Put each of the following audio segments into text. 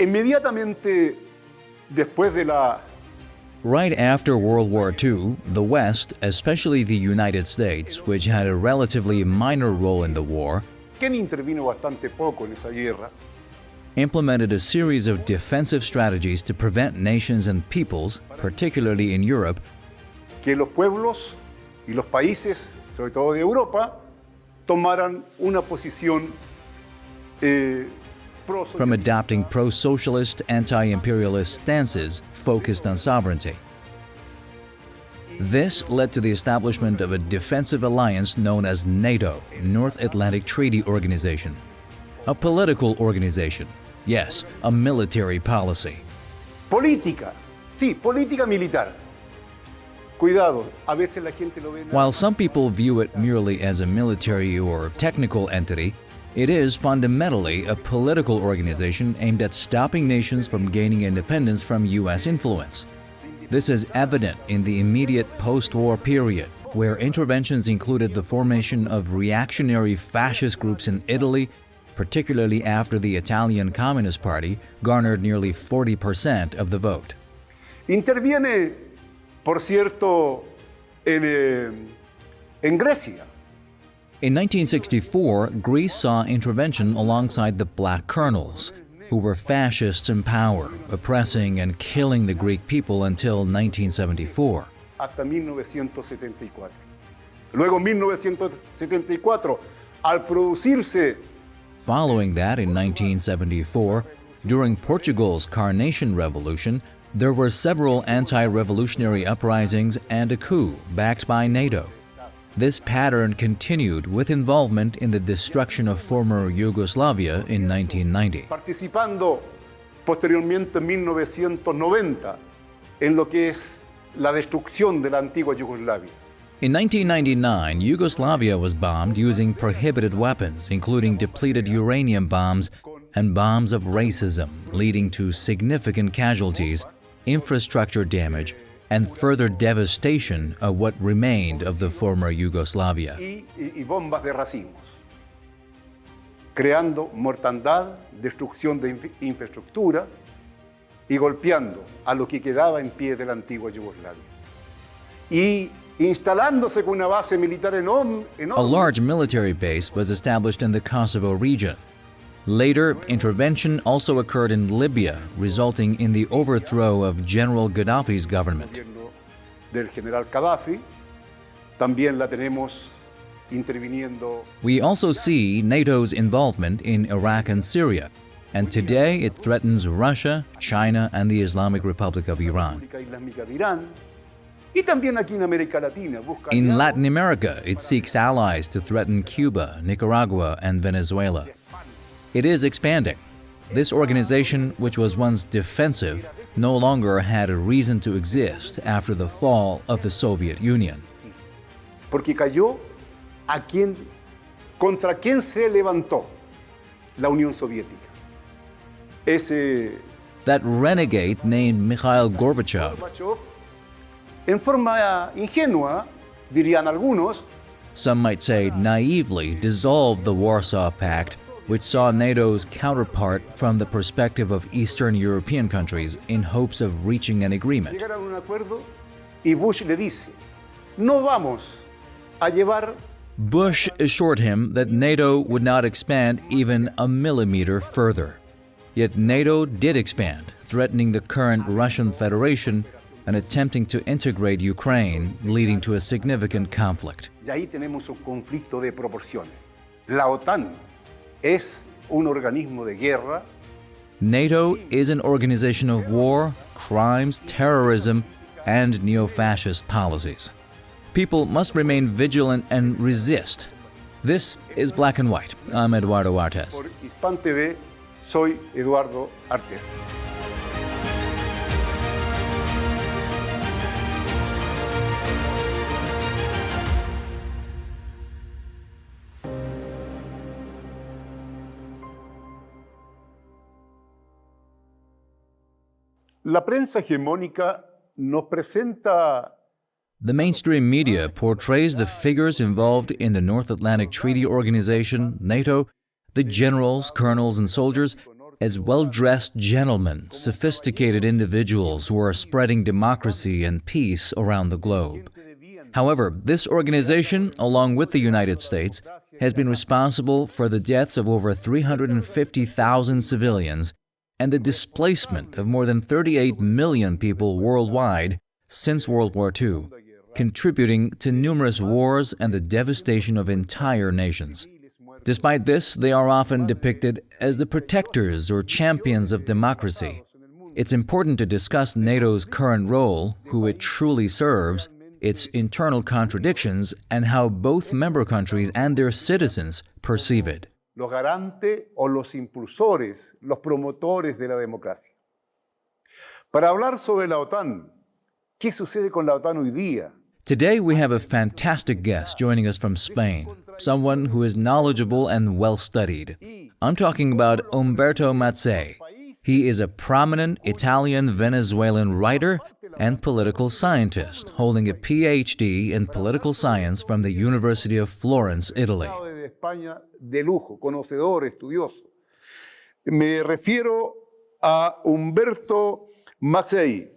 Inmediatamente después de la Right after World War II, the West, especially the United States, which had a relatively minor role in the war, ¿quién intervino bastante poco en esa guerra? implemented a series of defensive strategies to prevent nations and peoples, particularly in Europe, Que los pueblos y los países, sobre todo de Europa, tomaran una posición from adopting pro-socialist, anti-imperialist stances focused on sovereignty. This led to the establishment of a defensive alliance known as NATO, North Atlantic Treaty Organization. A political organization. Yes, a military policy. política, sí, política militar. Cuidado, a veces la gente lo ve. While some people view it merely as a military or technical entity, it is fundamentally a political organization aimed at stopping nations from gaining independence from U.S. influence. This is evident in the immediate post-war period, where interventions included the formation of reactionary fascist groups in Italy, particularly after the Italian Communist Party garnered nearly 40% of the vote. Interviene, por cierto, en Grecia. In 1964, Greece saw intervention alongside the Black colonels, who were fascists in power, oppressing and killing the Greek people until 1974. Hasta 1974. Luego, 1974, al producirse Following that, in 1974, during Portugal's Carnation Revolution, there were several anti-revolutionary uprisings and a coup backed by NATO. This pattern continued with involvement in the destruction of former Yugoslavia in 1990. participando posteriormente en 1990 en lo que es la destrucción de la antigua Yugoslavia. In 1999, Yugoslavia was bombed using prohibited weapons, including depleted uranium bombs and bombs of racism, leading to significant casualties, infrastructure damage, and further devastation of what remained of the former Yugoslavia. Y bombas de racimos, creando mortandad, destrucción de infraestructura y golpeando a lo que quedaba en pie de la antigua Yugoslavia. Y instalándose con una base militar enorme. A large military base was established in the Kosovo region. Later, intervention also occurred in Libya, resulting in the overthrow of General Gaddafi's government. Del general Gaddafi, también la tenemos interviniendo. We also see NATO's involvement in Iraq and Syria, and today it threatens Russia, China, and the Islamic Republic of Iran. Islámica de Irán, y también aquí en América Latina busca In Latin America, it seeks allies to threaten Cuba, Nicaragua, and Venezuela. It is expanding. This organization, which was once defensive, no longer had a reason to exist after the fall of the Soviet Union. porque cayó contra quien se levantó la Unión Soviética. Ese That renegade named Mikhail Gorbachev, Gorbachev, en forma ingenua, dirían algunos, some might say naively, dissolved the Warsaw Pact, which saw NATO's counterpart from the perspective of Eastern European countries in hopes of reaching an agreement. llegaron a un acuerdo y Bush le dice, no vamos a llevar. Bush assured him that NATO would not expand even a millimeter further. Yet NATO did expand, threatening the current Russian Federation and attempting to integrate Ukraine, leading to a significant conflict. Y ahí tenemos un conflicto de proporciones. La OTAN es un organismo de guerra. NATO is an organization of war, crimes, terrorism, and neo-fascist policies. People must remain vigilant and resist. This is Black and White. I'm Eduardo Artes. Por Hispan TV, soy Eduardo Artes. La prensa hegemónica nos presenta The mainstream media portrays the figures involved in the North Atlantic Treaty Organization, NATO, the generals, colonels, and soldiers, as well-dressed gentlemen, sophisticated individuals who are spreading democracy and peace around the globe. However, this organization, along with the United States, has been responsible for the deaths of over 350,000 civilians and the displacement of more than 38 million people worldwide since World War II, contributing to numerous wars and the devastation of entire nations. Despite this, they are often depicted as the protectors or champions of democracy. It's important to discuss NATO's current role, who it truly serves, its internal contradictions, and how both member countries and their citizens perceive it. Los garantes o los impulsores, los promotores de la democracia. Para hablar sobre la OTAN, ¿qué sucede con la OTAN hoy día? Today we have a fantastic guest joining us from Spain, someone who is knowledgeable and well-studied. I'm talking about Umberto Mazzei. He is a prominent Italian-Venezuelan writer and political scientist, holding a PhD in political science from the University of Florence, Italy. De lujo, conocedor, estudioso. Me refiero a Umberto Mazzei.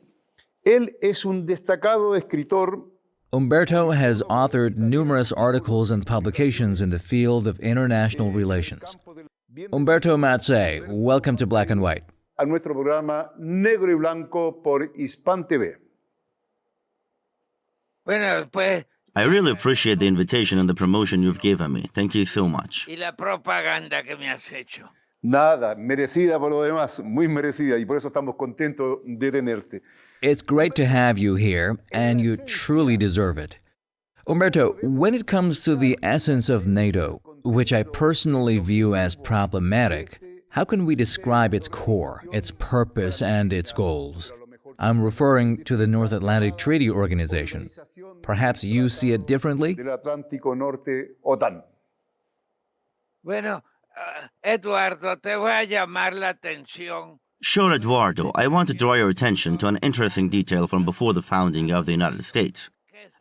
Él es un destacado escritor. Umberto has authored numerous articles and publications in the field of international relations. Umberto Mazzei, welcome to Black and White. A nuestro programa Negro y Blanco por Hispan TV. Bueno, pues, I really appreciate the invitation and the promotion you've given me. Thank you so much. y la propaganda que me has hecho. Nada, merecida por lo demás, muy merecida, y por eso estamos contentos de tenerte. It's great to have you here, and you truly deserve it. Umberto, when it comes to the essence of NATO, which I personally view as problematic, how can we describe its core, its purpose, and its goals? I'm referring to the North Atlantic Treaty Organization. Perhaps you see it differently? Del Atlántico Norte, OTAN. Bueno, Eduardo, te voy a llamar la atención. Sure, Eduardo, I want to draw your attention to an interesting detail from before the founding of the United States.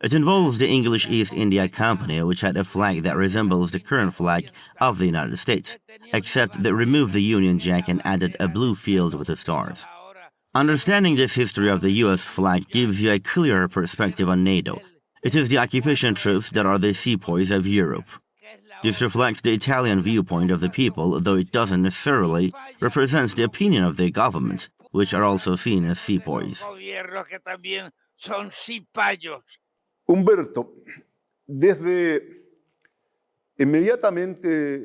It involves the English East India Company, which had a flag that resembles the current flag of the United States, except they removed the Union Jack and added a blue field with the stars. Understanding this history of the US flag gives you a clearer perspective on NATO. It is the occupation troops that are the sepoys of Europe. This reflects the Italian viewpoint of the people, though it doesn't necessarily represent the opinion of their governments, which are also seen as sepoys. Gobiernos que también son cipayos. Humberto, desde inmediatamente.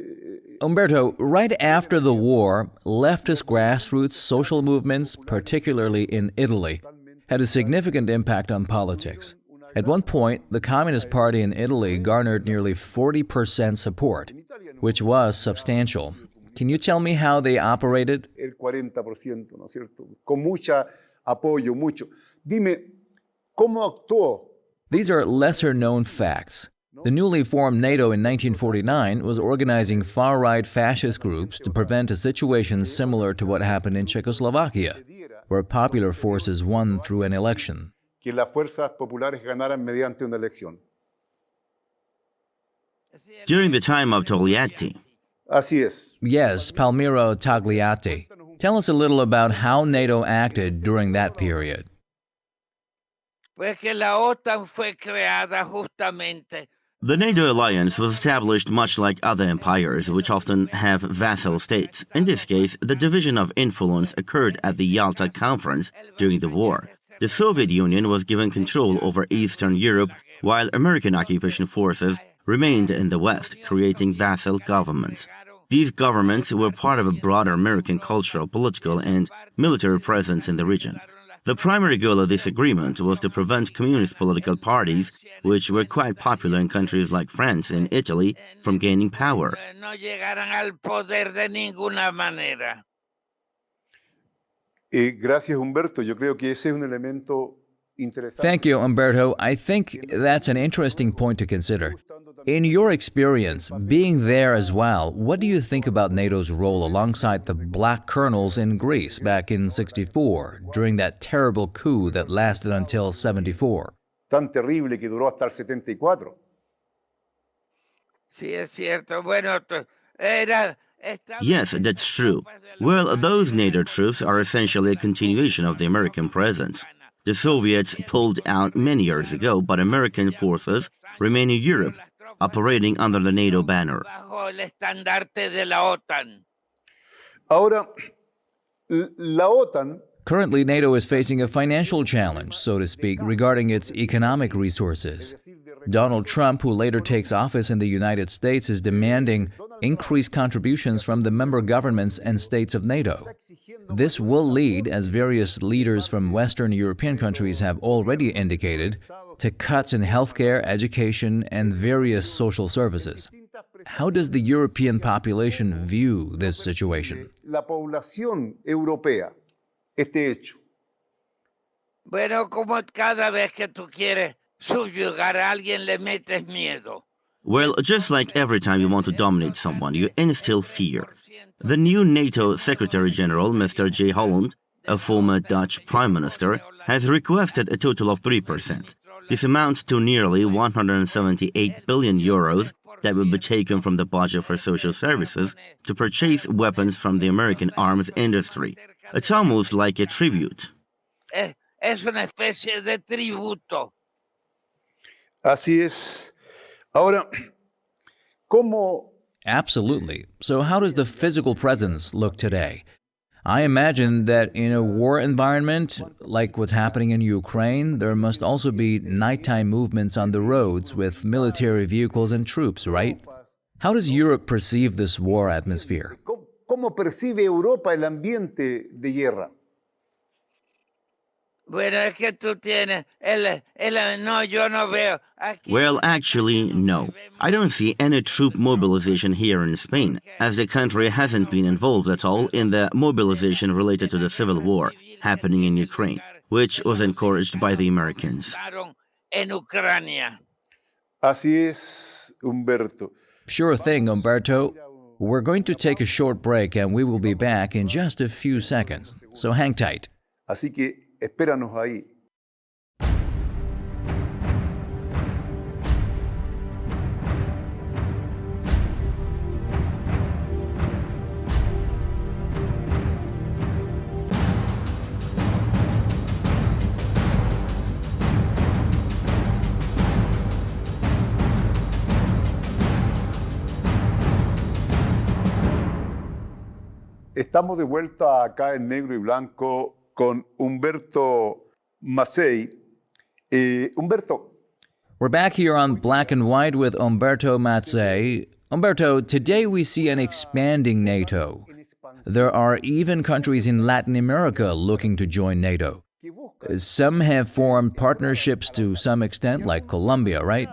Umberto, right after the war, leftist grassroots social movements, particularly in Italy, had a significant impact on politics. At one point, the Communist Party in Italy garnered nearly 40% support, which was substantial. Can you tell me how they operated? El 40%, ¿no es cierto? Con mucha apoyo, mucho. Dime, ¿cómo actuó? These are lesser-known facts. The newly formed NATO in 1949 was organizing far-right fascist groups to prevent a situation similar to what happened in Czechoslovakia, where popular forces won through an election. Que las fuerzas populares ganaran mediante una elección. During the time of Togliatti, Así es. Yes, Palmiro Togliatti. Tell us a little about how NATO acted during that period. Pues que la OTAN fue creada justamente. the NATO alliance was established much like other empires, which often have vassal states. In this case, the division of influence occurred at the Yalta Conference during the war. The Soviet Union was given control over Eastern Europe, while American occupation forces remained in the West, creating vassal governments. These governments were part of a broader American cultural, political, and military presence in the region. The primary goal of this agreement was to prevent communist political parties, which were quite popular in countries like France and Italy, from gaining power. No llegaran al poder de ninguna manera. Gracias, Humberto. Yo creo que ese es un elemento interesante. Thank you, Umberto. I think that's an interesting point to consider. In your experience, being there as well, what do you think about NATO's role alongside the black colonels in Greece back in '64, during that terrible coup that lasted until '74? Tan terrible que duró hasta el 74. Sí, es cierto. Bueno, era... Yes, that's true. Well, those NATO troops are essentially a continuation of the American presence. The Soviets pulled out many years ago, but American forces remain in Europe, operating under the NATO banner. Bajo el estandarte de la OTAN. Ahora, la OTAN Currently, NATO is facing a financial challenge, so to speak, regarding its economic resources. Donald Trump, who later takes office in the United States, is demanding increased contributions from the member governments and states of NATO. This will lead, as various leaders from Western European countries have already indicated, to cuts in healthcare, education, and various social services. How does the European population view this situation? La población europea este hecho. Bueno, como cada vez que tú quieres subyugar a alguien le metes miedo. Well, just like every time you want to dominate someone, you instill fear. The new NATO Secretary General, Mr. J. Holland, a former Dutch Prime Minister, has requested a total of 3%. This amounts to nearly 178 billion euros that will be taken from the budget for social services to purchase weapons from the American arms industry. It's almost like a tribute. Es una especie de tributo. Así es. Ahora, ¿cómo? Absolutely. So how does the physical presence look today? I imagine that in a war environment, like what's happening in Ukraine, there must also be nighttime movements on the roads with military vehicles and troops, right? How does Europe perceive this war atmosphere? ¿Cómo percibe Europa el ambiente de guerra? Bueno, es que tú tienes no, yo no veo. Aquí Well, actually, no. I don't see any troop mobilization here in Spain, as the country hasn't been involved at all in the mobilization related to the civil war happening in Ukraine, which was encouraged by the Americans. en Ucrania. Así es, Humberto. Sure thing, Umberto. We're going to take a short break and we will be back in just a few seconds, so hang tight. Así que espéranos ahí. Estamos de vuelta acá en Negro y Blanco con Humberto Massey. Humberto. We're back here on Black and White with Umberto Mazzei. Umberto, today we see an expanding NATO. There are even countries in Latin America looking to join NATO. Some have formed partnerships to some extent, like Colombia, right?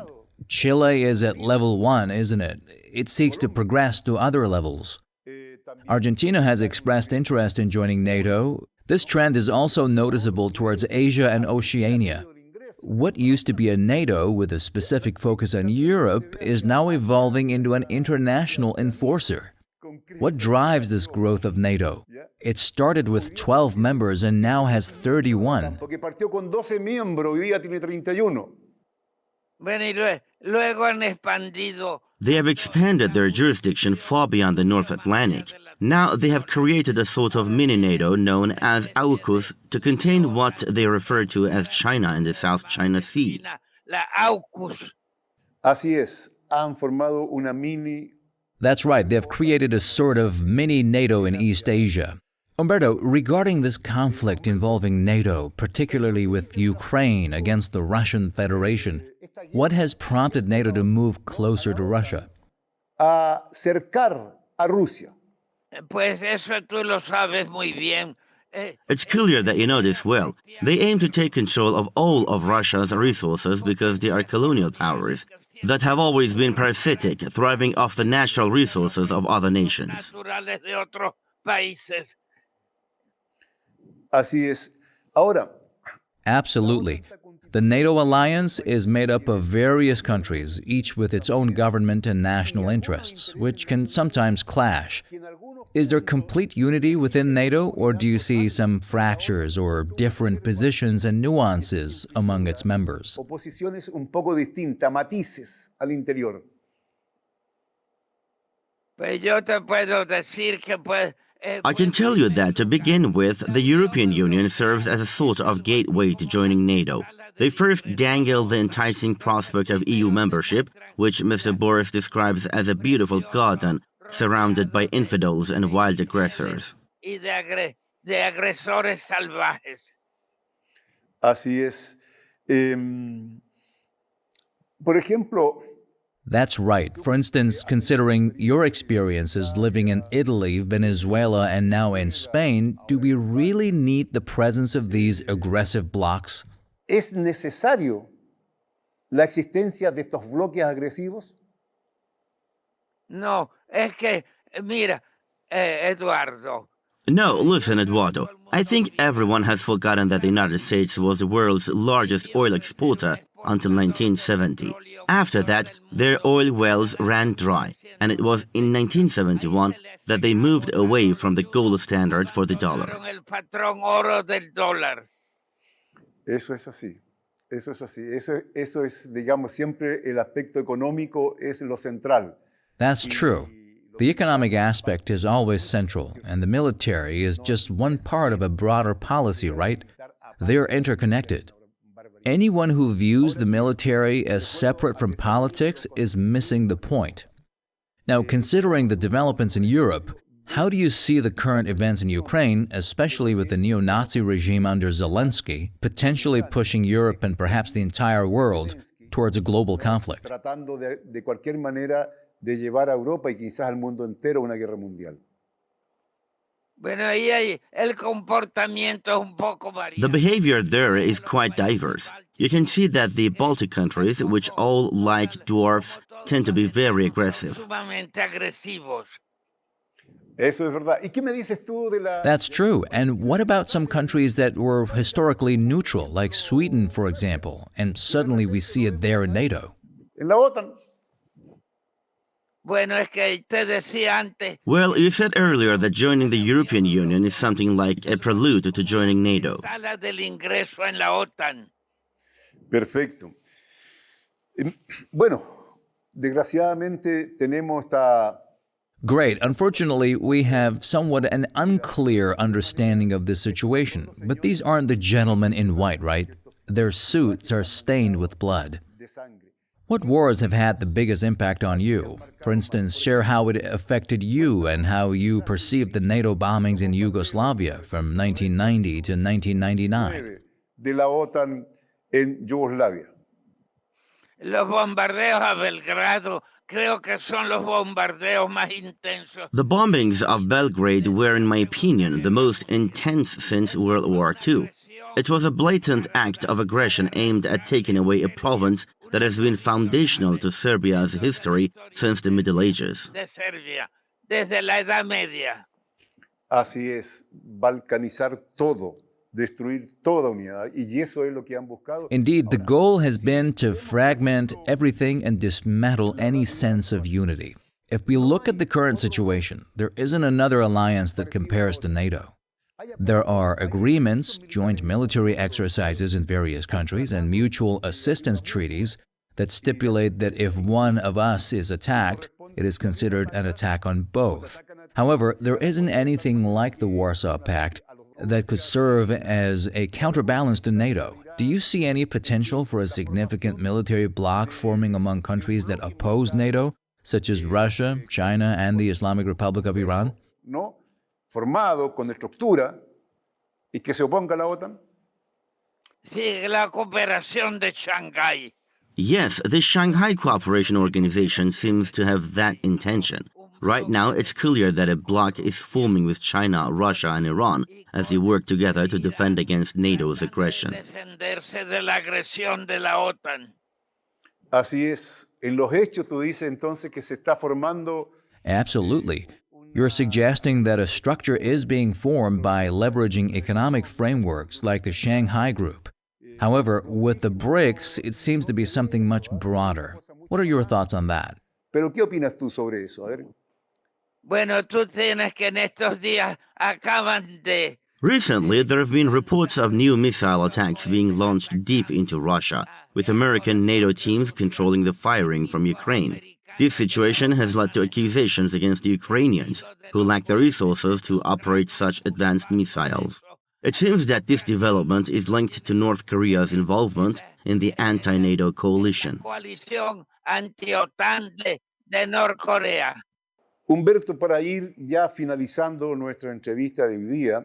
Chile is at level 1, isn't it? It seeks to progress to other levels. Argentina has expressed interest in joining NATO. This trend is also noticeable towards Asia and Oceania. What used to be a NATO with a specific focus on Europe is now evolving into an international enforcer. What drives this growth of NATO? It started with 12 members and now has 31. Porque partió con 12 miembros, hoy día tiene 31. Bueno, y luego han expandido. They have expanded their jurisdiction far beyond the North Atlantic. Now they have created a sort of mini-NATO known as AUKUS to contain what they refer to as China in the South China Sea. La AUKUS. Así es, han formado una mini. That's right, they've created a sort of mini-NATO in East Asia. Umberto, regarding this conflict involving NATO, particularly with Ukraine against the Russian Federation, what has prompted NATO to move closer to Russia? A cercar a Rusia. Pues eso tú lo sabes muy bien. It's clear that you know this well. They aim to take control of all of Russia's resources because they are colonial powers that have always been parasitic, thriving off the natural resources of other nations. Naturales de otros países. Así es. Ahora, Absolutely. The NATO alliance is made up of various countries, each with its own government and national interests, which can sometimes clash. Is there complete unity within NATO, or do you see some fractures or different positions and nuances among its members? oposiciones un poco distintas, matices al interior. Pues yo te puedo decir que pues I can tell you that, to begin with, the European Union serves as a sort of gateway to joining NATO. They first dangle the enticing prospect of EU membership, which Mr. Boris describes as a beautiful garden surrounded by infidels and wild aggressors. Así es. Por ejemplo, That's right. For instance, considering your experiences living in Italy, Venezuela, and now in Spain, do we really need the presence of these aggressive blocs? ¿es necesario la existencia de estos bloques agresivos? No, es que, mira, Eduardo. No, listen, Eduardo. I think everyone has forgotten that the United States was the world's largest oil exporter until 1970. After that, their oil wells ran dry, and it was in 1971 that they moved away from the gold standard for the dollar. Eso es así. Eso es así. Eso es, digamos, siempre el aspecto económico es lo central. That's true. The economic aspect is always central, and the military is just one part of a broader policy, right? They're interconnected. Anyone who views the military as separate from politics is missing the point. Now, considering the developments in Europe, how do you see the current events in Ukraine, especially with the neo-Nazi regime under Zelensky, potentially pushing Europe and perhaps the entire world towards a global conflict? Tratando de cualquier manera de llevar a Europa y quizás al mundo entero a una guerra mundial. The behavior there is quite diverse. You can see that the Baltic countries, which all like dwarfs, tend to be very aggressive. Eso es verdad. ¿Y qué me dices tú de la... That's true. And what about some countries that were historically neutral, like Sweden, for example, and suddenly we see it there in NATO? En la OTAN. Well, you said earlier that joining the European Union is something like a prelude to joining NATO. Perfecto. Bueno, desgraciadamente tenemos esta... Great. Unfortunately, we have somewhat an unclear understanding of this situation. But these aren't the gentlemen in white, right? Their suits are stained with blood. What wars have had the biggest impact on you? For instance, share how it affected you and how you perceived the NATO bombings in Yugoslavia from 1990 to 1999. De la OTAN en Yugoslavia. Los bombardeos a Belgrado, creo que son los bombardeos más intensos. The bombings of Belgrade were, in my opinion, the most intense since World War II. It was a blatant act of aggression aimed at taking away a province that has been foundational to Serbia's history since the Middle Ages. De Serbia, desde la Edad Media. Así es, balcanizar todo, destruir toda unidad, y eso es lo que han buscado. Indeed, the goal has been to fragment everything and dismantle any sense of unity. If we look at the current situation, there isn't another alliance that compares to NATO. There are agreements, joint military exercises in various countries, and mutual assistance treaties that stipulate that if one of us is attacked, it is considered an attack on both. However, there isn't anything like the Warsaw Pact that could serve as a counterbalance to NATO. Do you see any potential for a significant military bloc forming among countries that oppose NATO, such as Russia, China, and the Islamic Republic of Iran? ¿No? Formado con estructura y que se oponga a la OTAN. Sí, la cooperación de Shanghái. Yes, the Shanghai Cooperation Organization seems to have that intention. Right now, it's clear that a bloc is forming with China, Russia, and Iran as they work together to defend against NATO's aggression. Defenderse de la agresión de la OTAN. Así es. En los hechos tú dices entonces que se está formando... Absolutely. You're suggesting that a structure is being formed by leveraging economic frameworks like the Shanghai Group. However, with the BRICS, it seems to be something much broader. What are your thoughts on that? ¿Pero qué opinas tú sobre eso? A ver. Bueno, tú tienes que en estos días acaban de... Recently, there have been reports of new missile attacks being launched deep into Russia, with American NATO teams controlling the firing from Ukraine. This situation has led to accusations against the Ukrainians, who lack the resources to operate such advanced missiles. It seems that this development is linked to North Korea's involvement in the anti-NATO coalition. Coalición anti-OTAN de Norcorea. Humberto, para ir ya finalizando nuestra entrevista de hoy día,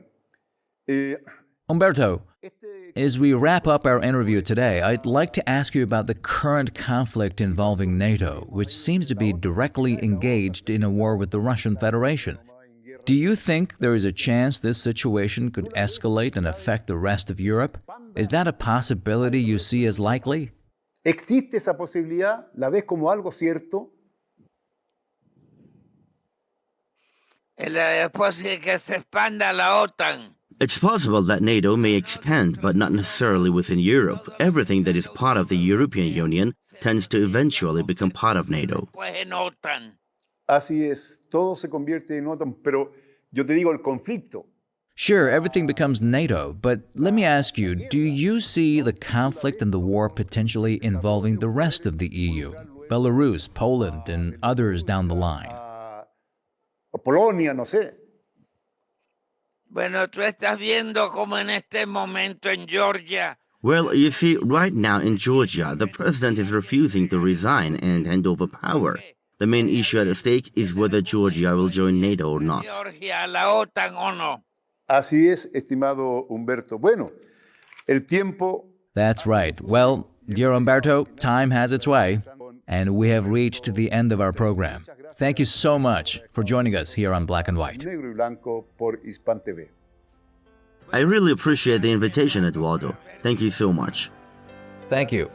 Umberto, as we wrap up our interview today, I'd like to ask you about the current conflict involving NATO, which seems to be directly engaged in a war with the Russian Federation. Do you think there is a chance this situation could escalate and affect the rest of Europe? Is that a possibility you see as likely? ¿existe esa posibilidad? ¿La ves como algo cierto? Es posible que se expanda la OTAN. It's possible that NATO may expand, but not necessarily within Europe. Everything that is part of the European Union tends to eventually become part of NATO. Pues en OTAN. Así es, todo se convierte en OTAN, pero yo te digo, el conflicto. Sure, everything becomes NATO, but let me ask you, do you see the conflict and the war potentially involving the rest of the EU, Belarus, Poland, and others down the line? Polonia, no sé. Bueno, tú estás viendo como en este momento en Georgia. Well, you see, right now in Georgia, the president is refusing to resign and hand over power. The main issue at stake is whether Georgia will join NATO or not. Georgia, la OTAN o no. Así es, estimado Humberto. Bueno, el tiempo... That's right. Well, dear Umberto, time has its way, and we have reached the end of our program. Thank you so much for joining us here on Black and White. Negro y blanco por Hispan TV. I really appreciate the invitation, Eduardo. Thank you so much. Thank you.